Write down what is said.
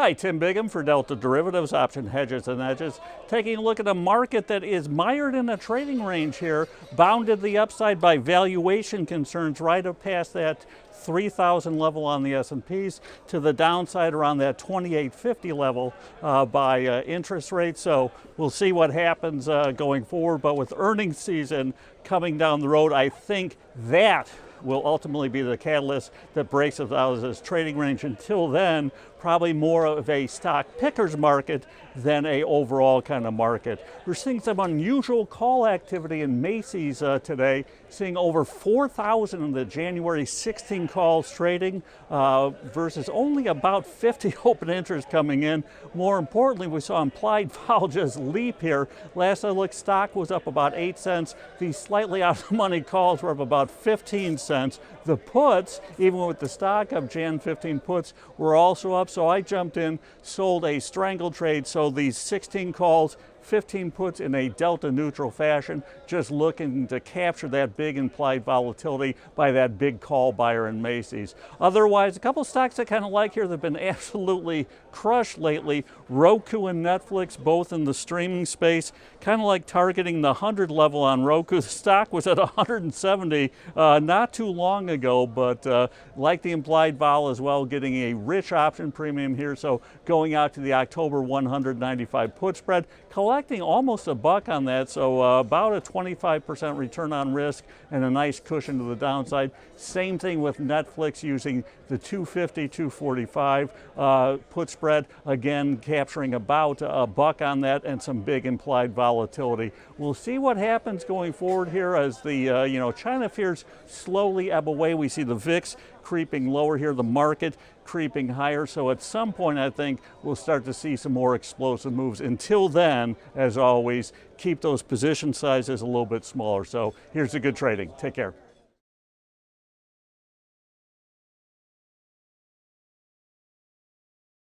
Hi, Tim Biggam for Delta Derivatives, Option Hedges and Edges. Taking a look at a market that is mired in a trading range here, bound to the upside by valuation concerns right up past that 3,000 level on the S&Ps, to the downside around that 2850 level by interest rates. So we'll see what happens going forward. But with earnings season coming down the road, I think that will ultimately be the catalyst that breaks us out of this trading range. Until then, probably more of a stock pickers market than a overall kind of market. We're seeing some unusual call activity in Macy's today, seeing over 4,000 in the January 16 calls trading versus only about 50 open interest coming in. More importantly, we saw implied vol just leap here. Last I looked, stock was up about 8 cents. These slightly out of the money calls were up about 15 cents. The puts, even with the stock up, Jan 15 puts, were also up. So I jumped in, sold a strangle trade. So these 16 calls, 15 puts in a delta neutral fashion, just looking to capture that big implied volatility by that big call buyer in Macy's. Otherwise, a couple stocks I kind of like here that have been absolutely crushed lately. Roku and Netflix, both in the streaming space, kind of like targeting the 100 level on Roku. The stock was at 170 not too long ago, but like the implied vol as well, getting a rich option premium here. So going out to the October 195 put spread, collecting almost $1 on that, so about a 25% return on risk and a nice cushion to the downside. Same thing with Netflix, using the 250, 245 put spread, again capturing about $1 on that and some big implied volatility. We'll see what happens going forward here as the China fears slowly ebb away. We see the VIX creeping lower here, the market creeping higher. So at some point, I think we'll start to see some more explosive moves. Until then, as always, keep those position sizes a little bit smaller. So here's a good trading. Take care.